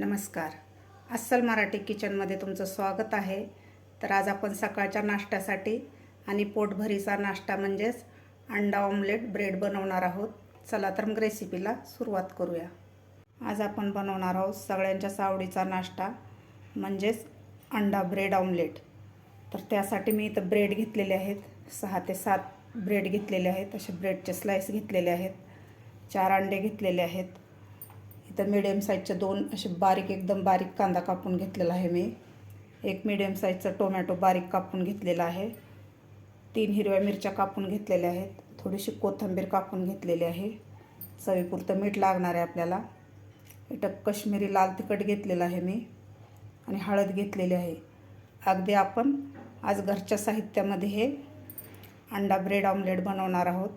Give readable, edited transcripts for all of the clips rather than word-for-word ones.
नमस्कार. अस्सल मराठी किचनमध्ये तुमचं स्वागत आहे. तर आज आपण सकाळच्या नाश्त्यासाठी आणि पोटभरीचा नाश्ता म्हणजेच अंडा ऑमलेट ब्रेड बनवणार आहोत. चला तर मग रेसिपीला सुरुवात करूया. आज आपण बनवणार आहोत सगळ्यांच्याच आवडीचा नाश्ता म्हणजेच अंडा ब्रेड ऑमलेट. तर त्यासाठी मी इथं ब्रेड घेतलेले आहेत. 6 ते 7 ब्रेड घेतलेले आहेत. असे ब्रेडचे स्लाइस घेतलेले आहेत. 4 अंडे घेतलेले आहेत. इथं मीडियम साईजचे 2 असे एकदम बारीक कांदा कापून घेतलेला आहे मी. एक मीडियम साईजचा टोमॅटो बारीक कापून घेतलेला आहे. 3 हिरव्या मिरच्या कापून घेतलेल्या आहेत. थोडीशी कोथिंबीर कापून घेतलेली आहे. चवीपुरतं मीठ लागणार आहे आपल्याला. इथं काश्मीरी लाल तिखट घेतलेलं आहे मी आणि हळद घेतलेली आहे. अगदी आपण आज घरच्या साहित्यामध्ये हे अंडा ब्रेड ऑमलेट बनवणार आहोत.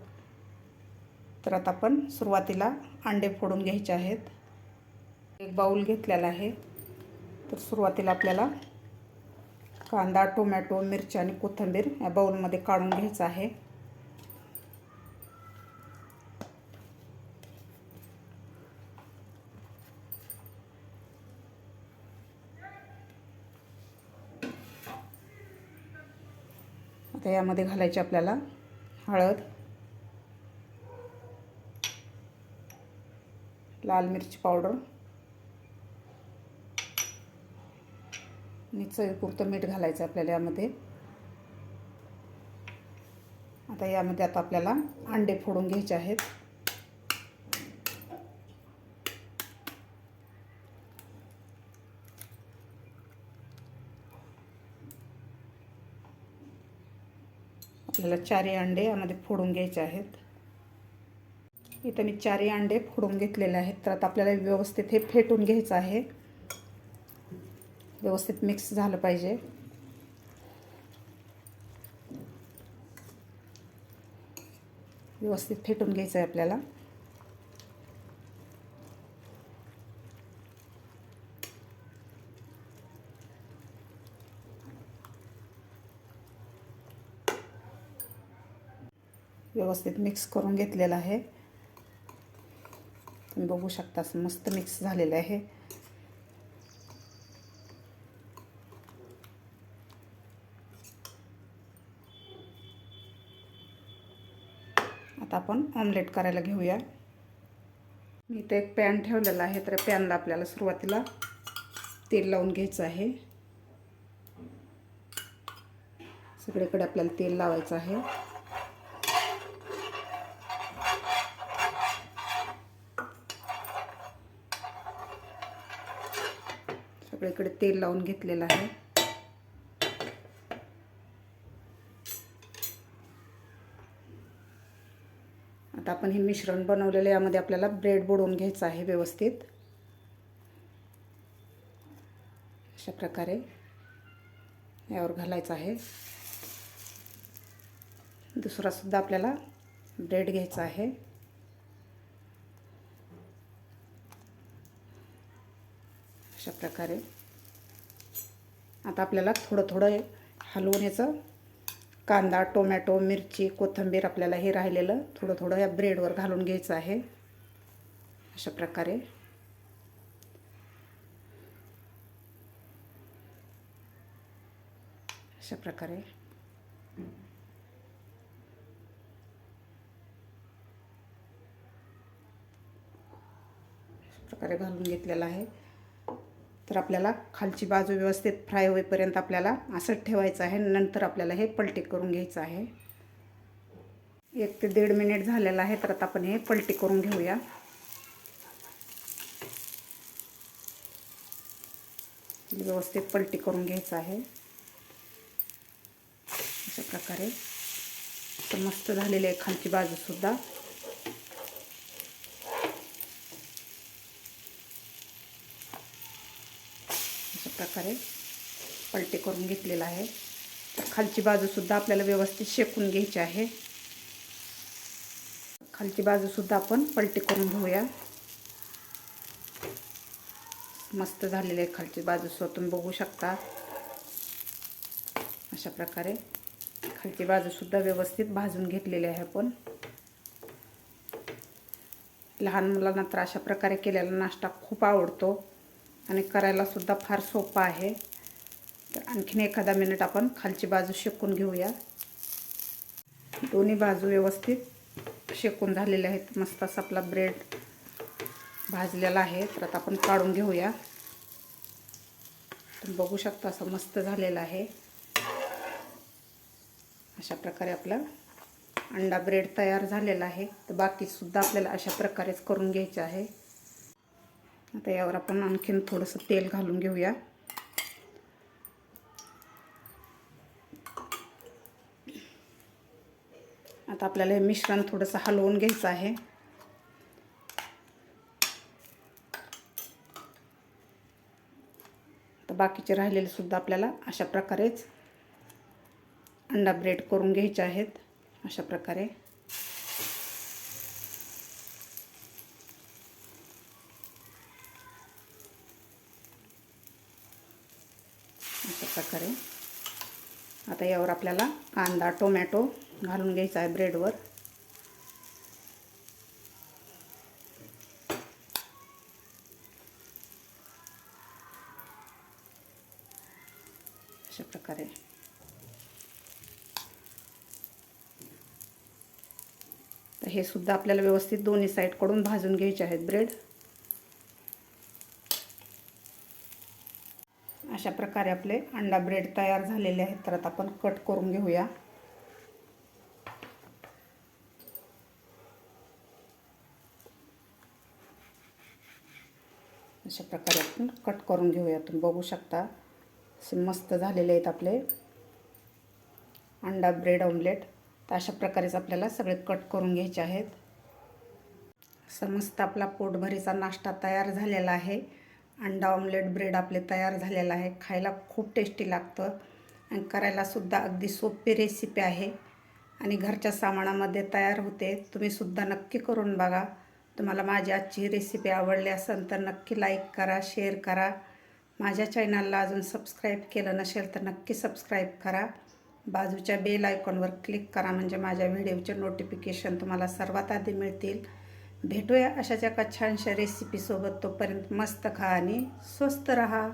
तर आता आपण सुरुवातीला अंडे फोडून घ्यायचे आहेत. एक बाउल घेतलेला आहे. तर सुरुवातीला आपल्याला कांदा, टोमॅटो, मिरची आणि कोथिंबीर या बाउलमध्ये काढून घ्यायचं आहे. आता यामध्ये घालायची आपल्याला हळद, लाल मिरची पावडर आणि चवीपुरतं मीठ घालायचं आपल्याला यामध्ये. आता यामध्ये आपल्याला अंडे फोडून घ्यायचे आहेत. आपल्याला 4 अंडे यामध्ये फोडून घ्यायचे आहेत. इथं मी 4 अंडे फोडून घेतलेले आहेत. तर आता आपल्याला व्यवस्थित हे फेटून घ्यायचं आहे. व्यवस्थित मिक्स झालं पाहिजे. व्यवस्थित फेटून घ्यायचं आहे आपल्याला. व्यवस्थित मिक्स करून घेतलेलं आहे. तुम्ही बघू शकता मस्त मिक्स झालेलं आहे. आता आपण ऑमलेट करायला घेऊया. मी इथे एक पॅन ठेवलेला आहे. तर पॅनला आपल्याला सुरुवातीला तेल लावून घ्यायचं आहे. सगळीकडे आपल्याला तेल लावायचं आहे. सगळीकडे तेल लावून घेतलेलं आहे. आता आपण हे मिश्रण बनवलेलं यामध्ये आपल्याला ब्रेड बुडवून घ्यायचं आहे व्यवस्थित. अशा प्रकारे यावर घालायचं आहे. दुसरा सुद्धा आपल्याला ब्रेड घ्यायचा आहे. अशा प्रकारे आता आपल्याला थोडं थोडं हलवून याचं कांदा, टोमॅटो, मिरची, कोथिंबीर आपल्याला हे राहिलेलं थोडं थोडं या ब्रेडवर घालून घ्यायचं आहे. अशा प्रकारे अशा प्रकारे घालून घेतलेला आहे. तर आपल्याला खालची बाजू व्यवस्थित फ्राय होईपर्यंत आपल्याला असंच ठेवायचं आहे. नंतर आपल्याला हे पलटी करून घ्यायचं आहे. 1 ते 1.5 मिनिट झालेलं आहे. तर आता आपण हे पलटी करून घेऊया. व्यवस्थित पलटी करून घ्यायचं आहे. अशा प्रकारे तर मस्त झालेली आहे खालची बाजू सुद्धा. प्रकारे पलटी करून घेतलेला आहे. तर खालची बाजू सुद्धा आपल्याला व्यवस्थित शेकून घ्यायची आहे. खालची बाजू सुद्धा आपण पलटी करून घेऊया. मस्त झालेली आहे खालची बाजू तुम्ही बघू शकता. अशा प्रकारे खालची बाजू सुद्धा व्यवस्थित भाजून घेतलेली आहे आपण. लहान मुलांना तर अशा प्रकारे केलेला नाश्ता खूप आवडतो. आणि करायला सुद्धा फार सोपं आहे. तर आणखीन एखादा मिनिट आपण खालची बाजू शेकून घेऊया. दोन्ही बाजू व्यवस्थित शेकून झालेल्या आहेत. मस्त असा आपला ब्रेड भाजलेला आहे. तर आता आपण काढून घेऊया. तुम्ही बघू शकता असं मस्त झालेलं आहे. अशा प्रकारे आपला अंडा ब्रेड तयार झालेला आहे. तर बाकी सुद्धा आपल्याला अशा प्रकारेच करून घ्यायचे आहे. आता यावर आपण आणखीन थोडंसं तेल घालून घेऊया. आता आपल्याला हे मिश्रण थोडंसं हलवून घ्यायचं आहे. तर बाकीचे राहिलेले सुद्धा आपल्याला अशा प्रकारेच अंडा ब्रेड करून घ्यायचे आहेत. अशा प्रकारे आता यावर आपल्याला कांदा टोमॅटो घालून घ्यायचा आहे ब्रेडवर. अशा प्रकारे तर हे सुद्धा आपल्याला व्यवस्थित दोन्ही साईडकडून भाजून घ्यायचे आहेत ब्रेड. अशा प्रकारे आपले अंडा ब्रेड तयार झालेले आहेत. तर आता आपण कट करून घेऊया. अशा प्रकारे आपण कट करून घेऊया. तुम्ही बघू शकता असे मस्त झालेले आहेत आपले अंडा ब्रेड ऑमलेट. तर अशा प्रकारेच आपल्याला सगळे कट करून घ्यायचे आहेत. असं मस्त आपला पोटभरीचा नाश्ता तयार झालेला आहे. अंडा ऑमलेट ब्रेड आपले तयार झालेला आहे. खायला खूप टेस्टी लागतं आणि करायलासुद्धा अगदी सोपी रेसिपी आहे आणि घरच्या सामानामध्ये तयार होते. तुम्हीसुद्धा नक्की करून बघा. तुम्हाला माझी आजची रेसिपी आवडली असेल तर नक्की लाईक करा, शेअर करा. माझ्या चॅनलला अजून सबस्क्राईब केलं नसेल तर नक्की सबस्क्राईब करा. बाजूच्या बेल आयकॉनवर क्लिक करा म्हणजे माझ्या व्हिडिओचे नोटिफिकेशन तुम्हाला सर्वात आधी मिळतील. भेटूया अशाच एका छानशा रेसिपीसोबत. तोपर्यंत मस्त खा आणि स्वस्त रहा.